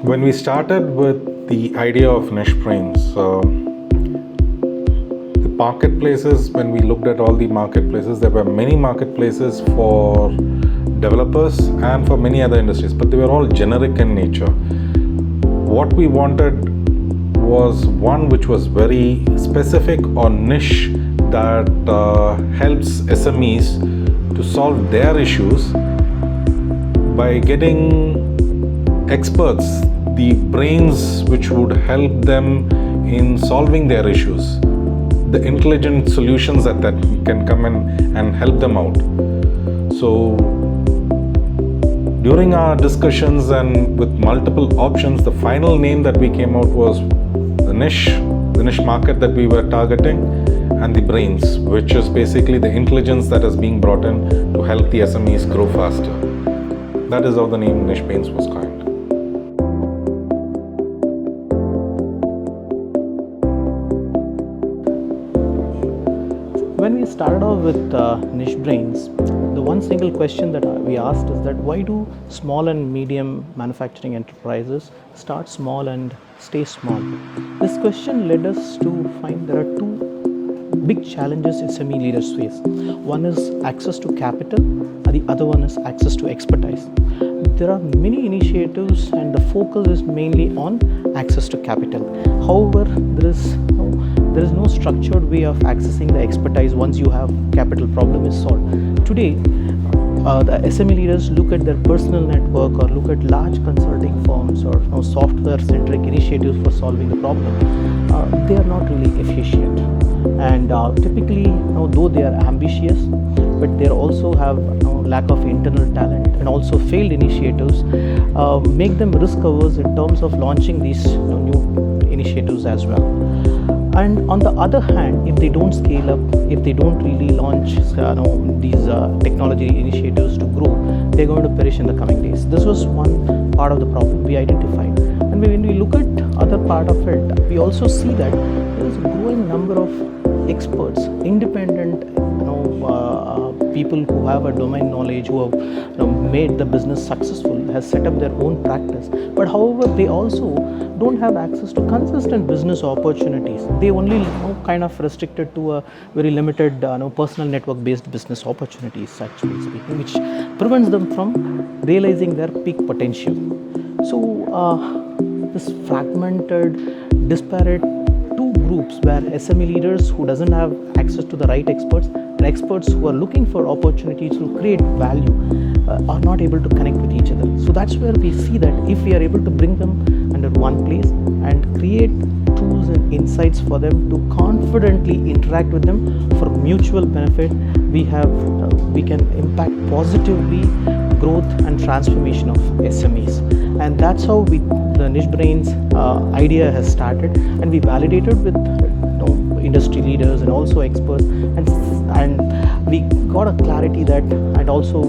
When we started with the idea of nicheBrains, the marketplaces, when we looked at all the marketplaces, there were many marketplaces for developers and for many other industries, but they were all generic in nature. What we wanted was one which was very specific or niche that helps SMEs to solve their issues by getting experts, the brains which would help them in solving their issues, the intelligent solutions that can come in and help them out. So during our discussions and with multiple options, the final name that we came out was the niche market that we were targeting, and the brains, which is basically the intelligence that is being brought in to help the SMEs grow faster. That is how the name nicheBrains was coined. When we started off with nicheBrains, the one single question that we asked is that why do small and medium manufacturing enterprises start small and stay small? This question led us to find there are two big challenges SME leaders face. One is access to capital and the other one is access to expertise. There are many initiatives and the focus is mainly on access to capital. However, there is no structured way of accessing the expertise once you have capital problem is solved. Today, the SME leaders look at their personal network or look at large consulting firms or software-centric initiatives for solving the problem. They are not really efficient, and typically, though they are ambitious, but they also have lack of internal talent, and also failed initiatives make them risk-averse in terms of launching these new initiatives as well. And on the other hand, if they don't scale up, if they don't really launch these technology initiatives to grow, they're going to perish in the coming days. This was one part of the problem we identified. And when we look at other part of it, we also see that there is a growing number of experts, independent people who have a domain knowledge, who have made the business successful, has set up their own practice. But however, they also don't have access to consistent business opportunities. They only kind of restricted to a very limited personal network based business opportunities, actually speaking, which prevents them from realizing their peak potential. So this fragmented, disparate two groups where SME leaders who doesn't have access to the right experts and experts who are looking for opportunities to create value are not able to connect with each other. So that's where we see that if we are able to bring them under one place and create tools and insights for them to confidently interact with them for mutual benefit, we can impact positively growth and transformation of SMEs. And that's how the nicheBrains idea has started, and we validated with industry leaders and also experts, and we got a clarity that, and also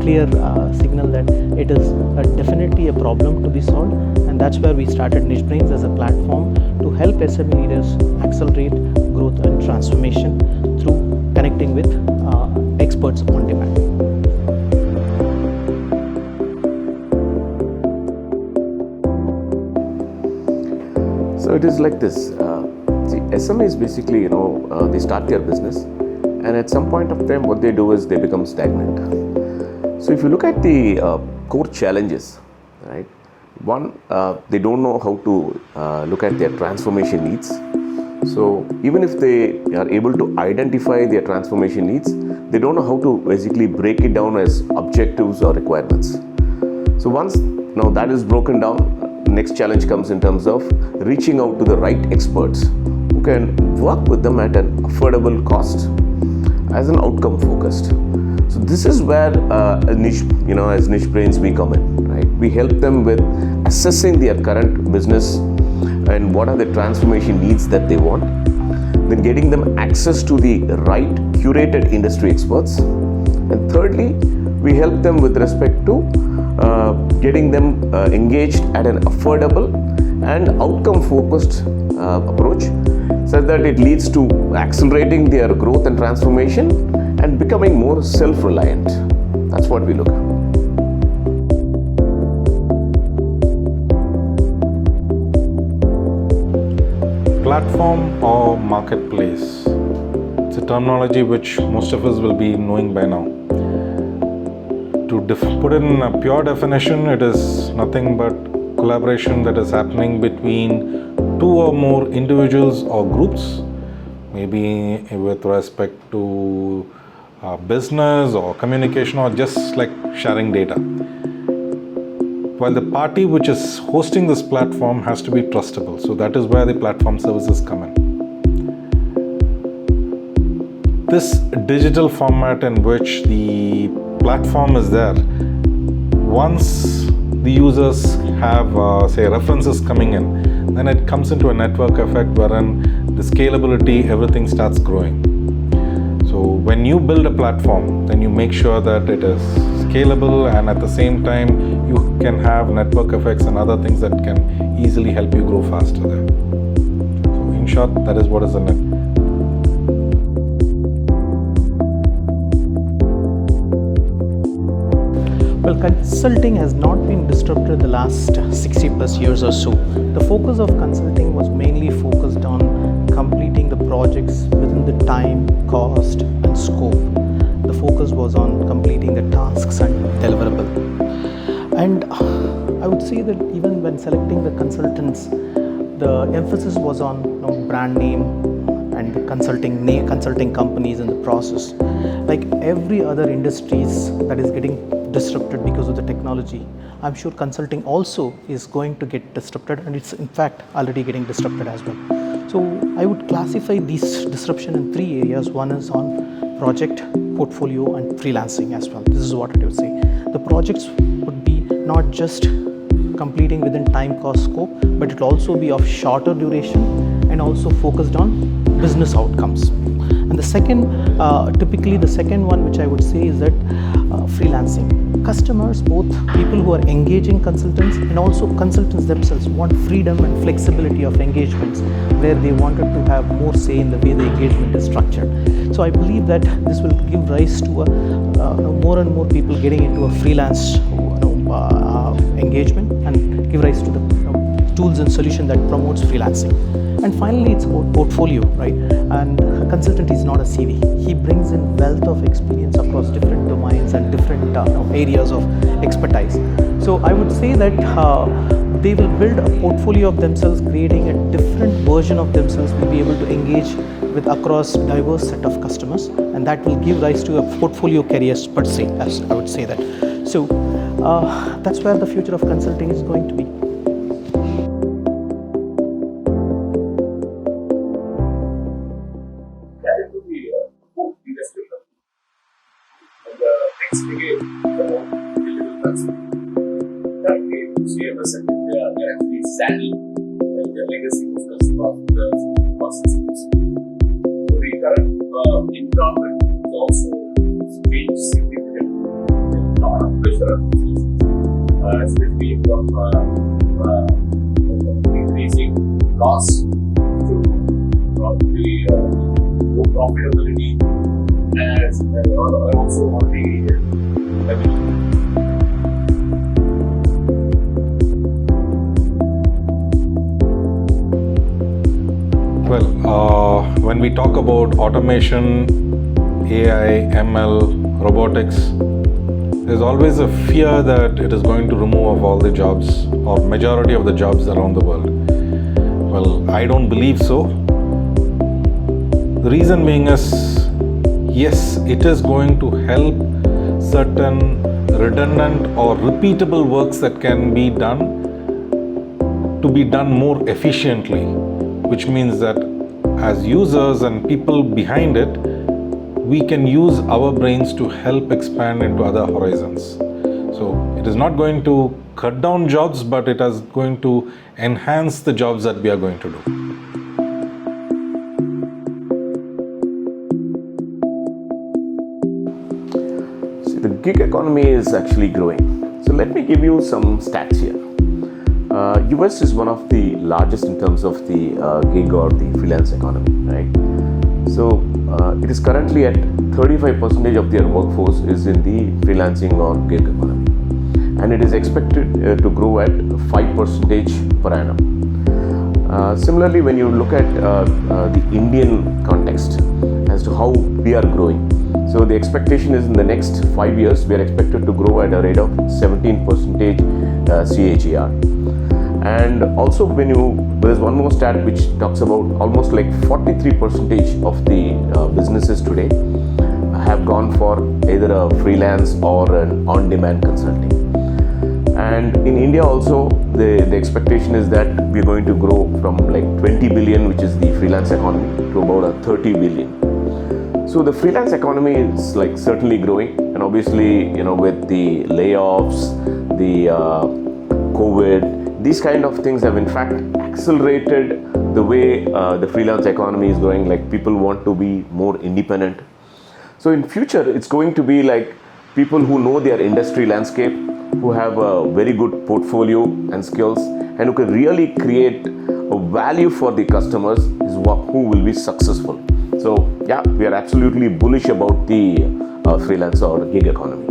clear signal that it is definitely a problem to be solved, and that's where we started nicheBrains as a platform to help SME leaders accelerate growth and transformation through connecting with experts on demand. So it is like this. SMEs basically, they start their business, and at some point of time, what they do is they become stagnant. So if you look at the core challenges, right? One, they don't know how to look at their transformation needs. So even if they are able to identify their transformation needs, they don't know how to basically break it down as objectives or requirements. So once that is broken down, next challenge comes in terms of reaching out to the right experts who can work with them at an affordable cost as an outcome focused. So this is where a niche, as nicheBrains we come in, right? We help them with assessing their current business and what are the transformation needs that they want, then getting them access to the right curated industry experts, and thirdly, we help them with respect to getting them engaged at an affordable and outcome-focused approach, such that it leads to accelerating their growth and transformation and becoming more self-reliant. That's what we look at. platform or marketplace, it's a terminology which most of us will be knowing by now. To put it in a pure definition, it is nothing but collaboration that is happening between two or more individuals or groups, maybe with respect to business or communication or just like sharing data. While the party which is hosting this platform has to be trustable, so that is where the platform services come in. This digital format in which the platform is there, once the users have say references coming in, then it comes into a network effect wherein the scalability, everything starts growing. So when you build a platform, then you make sure that it is scalable, and at the same time you can have network effects and other things that can easily help you grow faster there. So in short, that is what is in it. Well, consulting has not been disrupted the last 60 plus years or so. The focus of consulting was mainly focused on completing the projects within the time, cost, and scope. The focus was on completing the tasks and deliverable. And I would say that even when selecting the consultants, the emphasis was on brand name and the consulting companies in the process. Like every other industries that is getting disrupted because of the technology, I'm sure consulting also is going to get disrupted, and it's in fact already getting disrupted as well. So I would classify these disruption in three areas. One is on project, portfolio, and freelancing as well. This is what I would say. The projects would be not just completing within time, cost, scope, but it will also be of shorter duration and also focused on business outcomes. And the second, typically the second one which I would say is that freelancing. Customers, both people who are engaging consultants and also consultants themselves, want freedom and flexibility of engagements where they wanted to have more say in the way the engagement is structured. So I believe that this will give rise to more and more people getting into a freelance engagement and give rise to the tools and solution that promotes freelancing. And finally, it's about portfolio, right? And a consultant is not a CV. He brings in wealth of experience across different domains and different areas of expertise. So I would say that they will build a portfolio of themselves, creating a different version of themselves, will be able to engage with across diverse set of customers, and that will give rise to a portfolio careers per se, as I would say that. So that's where the future of consulting is going to be. Saddle the legacy of the processes. The current environment is also changed significantly. A lot of pressure on businesses, especially from increasing costs to probably low profitability, and also on the revenue. Well, when we talk about automation, AI, ML, robotics, there's always a fear that it is going to remove all the jobs or majority of the jobs around the world. Well, I don't believe so. The reason being is, yes, it is going to help certain redundant or repeatable works that can be done to be done more efficiently, which means that as users and people behind it, we can use our brains to help expand into other horizons. So it is not going to cut down jobs, but it is going to enhance the jobs that we are going to do. See, the gig economy is actually growing. So let me give you some stats here. US is one of the largest in terms of the gig or the freelance economy, right? So it is currently at 35% of their workforce is in the freelancing or gig economy, and it is expected to grow at 5% per annum. Similarly, when you look at the Indian context as to how we are growing, so the expectation is in the next 5 years we are expected to grow at a rate of 17% CAGR. And also there's one more stat which talks about almost like 43% of the businesses today have gone for either a freelance or an on-demand consulting. And in India also, the expectation is that we're going to grow from like 20 billion, which is the freelance economy, to about a 30 billion. So the freelance economy is like certainly growing, and obviously, with the layoffs, the COVID, these kind of things have in fact accelerated the way the freelance economy is growing. Like people want to be more independent. So in future, it's going to be like people who know their industry landscape, who have a very good portfolio and skills, and who can really create a value for the customers is who will be successful. So yeah, we are absolutely bullish about the freelance or gig economy.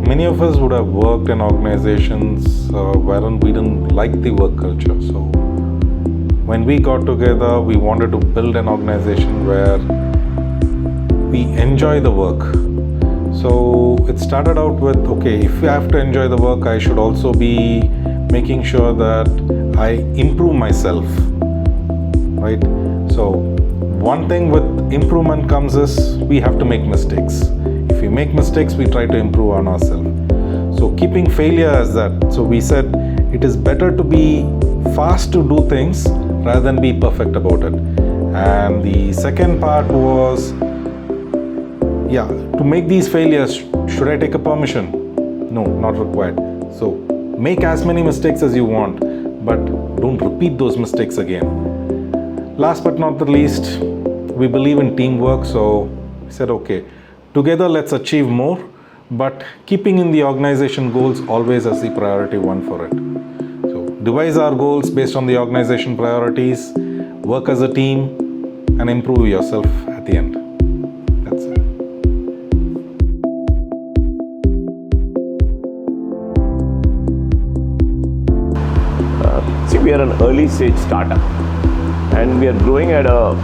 Many of us would have worked in organizations wherein we didn't like the work culture. So when we got together, we wanted to build an organization where we enjoy the work. So it started out with, okay, if I have to enjoy the work, I should also be making sure that I improve myself, right? So one thing with improvement comes is we have to make mistakes. If we make mistakes, we try to improve on ourselves. So keeping failure as that. So we said it is better to be fast to do things rather than be perfect about it. And the second part was, to make these failures, should I take a permission? No, not required. So make as many mistakes as you want, but don't repeat those mistakes again. Last but not the least, we believe in teamwork. So we said, okay, together let's achieve more, but keeping in the organization goals always as the priority one for it. So devise our goals based on the organization priorities, work as a team, and improve yourself at the end. That's it. We are an early stage startup, and we are growing at a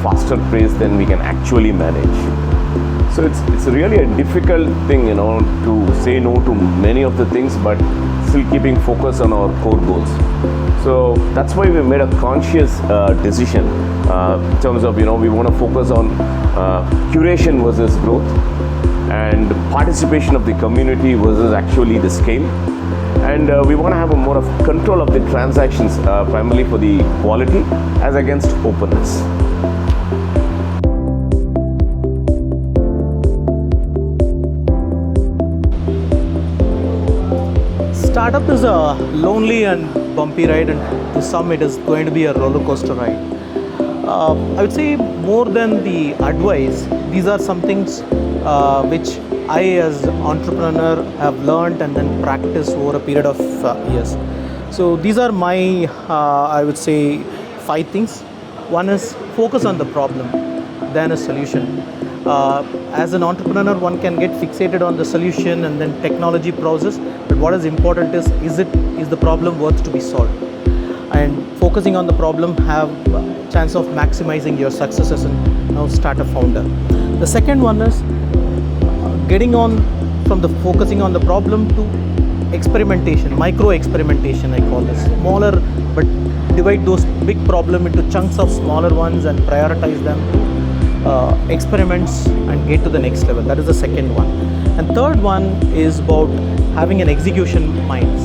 faster pace than we can actually manage. So it's really a difficult thing to say no to many of the things, but still keeping focus on our core goals. So that's why we made a conscious decision in terms of we want to focus on curation versus growth, and participation of the community versus actually the scale. And we want to have a more of control of the transactions, primarily for the quality as against openness. Startup is a lonely and bumpy ride, and to some it is going to be a roller coaster ride. I would say more than the advice, these are some things which I as entrepreneur have learned and then practiced over a period of years. So these are my, I would say, 5 things. One is focus on the problem, then a solution. As an entrepreneur, one can get fixated on the solution and then technology process, but what is important is the problem worth to be solved? And focusing on the problem have a chance of maximizing your success as a startup founder. The second one is getting on from the focusing on the problem to experimentation, micro experimentation I call this. Smaller, but divide those big problem into chunks of smaller ones and prioritize them to experiments and get to the next level. That is the second one. And third one is about having an execution mind.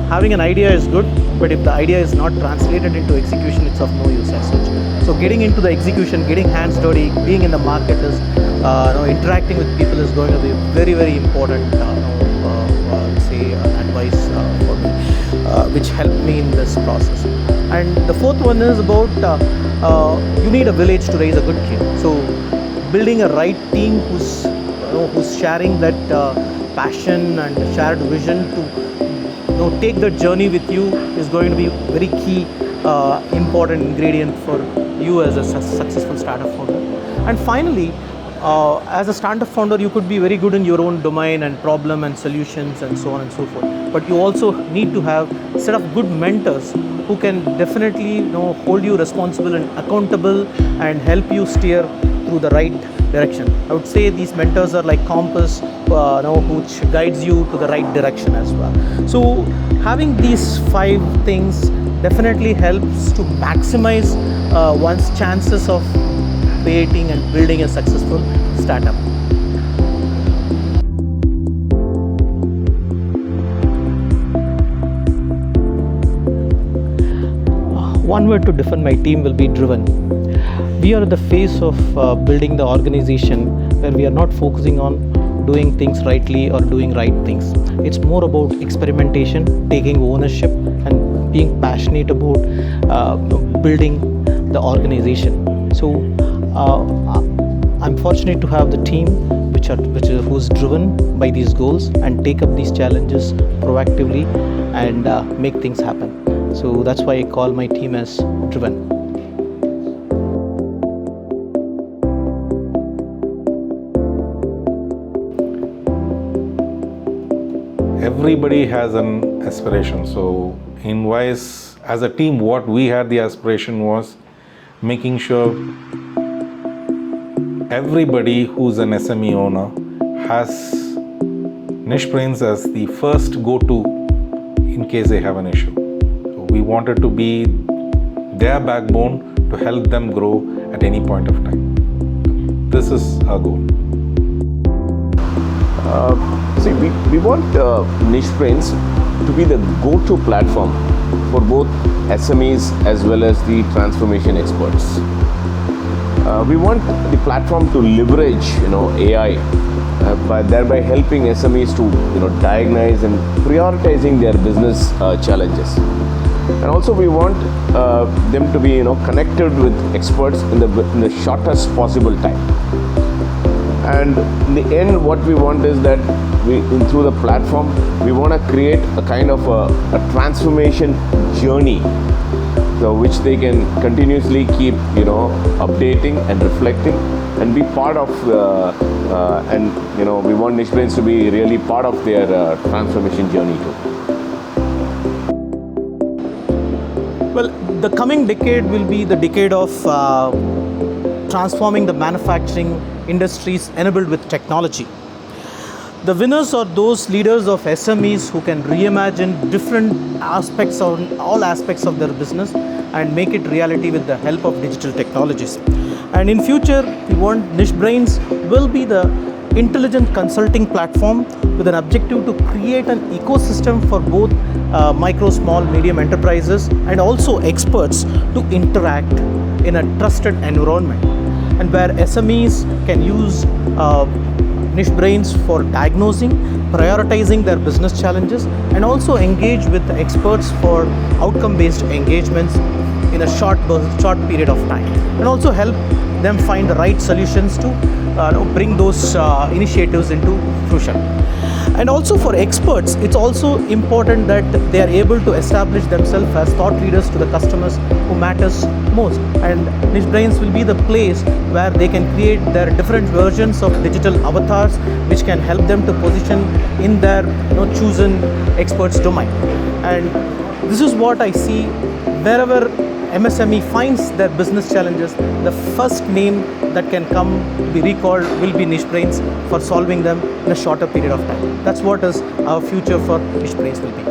Having an idea is good, but if the idea is not translated into execution, it's of no use as such. So getting into the execution, getting hands dirty, being in the market is, interacting with people is going to be very, very important, advice for me, which helped me in this process. And the fourth one is about, you need a village to raise a good kid. So building a right team who's sharing that passion and shared vision to take that journey with you is going to be very key, important ingredient for you as a successful startup founder. And finally, as a startup founder, you could be very good in your own domain and problem and solutions and so on and so forth. But you also need to have a set of good mentors who can definitely hold you responsible and accountable and help you steer through the right direction. I would say these mentors are like compass, which guides you to the right direction as well. So having these 5 things definitely helps to maximize one's chances of creating and building a successful startup. One word to define my team will be driven. We are at the phase of building the organization where we are not focusing on doing things rightly or doing right things. It's more about experimentation, taking ownership, and being passionate about building the organization. So I'm fortunate to have the team who's driven by these goals and take up these challenges proactively and make things happen. So that's why I call my team as driven. Everybody has an aspiration. So in Wise, as a team, what we had the aspiration was making sure everybody who's an SME owner has nicheBrains as the first go-to in case they have an issue. So we wanted to be their backbone to help them grow at any point of time. This is our goal. We want nicheBrains to be the go-to platform for both SMEs as well as the transformation experts. We want the platform to leverage, AI, by thereby helping SMEs to, diagnose and prioritizing their business challenges. And also, we want them to be, connected with experts in the shortest possible time. And in the end, what we want is that through the platform, we want to create a kind of a transformation journey, which they can continuously keep, updating and reflecting and be part of. We want nicheBrains to be really part of their transformation journey too. Well, the coming decade will be the decade of transforming the manufacturing industries enabled with technology. The winners are those leaders of SMEs who can reimagine different aspects of all aspects of their business and make it reality with the help of digital technologies. And in future, we want nicheBrains will be the intelligent consulting platform with an objective to create an ecosystem for both micro, small, medium enterprises and also experts to interact in a trusted environment, and where SMEs can use nicheBrains for diagnosing, prioritizing their business challenges, and also engage with the experts for outcome-based engagements in a short period of time, and also help them find the right solutions to bring those initiatives into fruition. And also for experts, it's also important that they are able to establish themselves as thought leaders to the customers who matters most. And nicheBrains will be the place where they can create their different versions of digital avatars, which can help them to position in their chosen experts domain. And this is what I see wherever MSME finds their business challenges, the first name that can come to be recalled will be nicheBrains for solving them in a shorter period of time. That's what is our future for nicheBrains will be.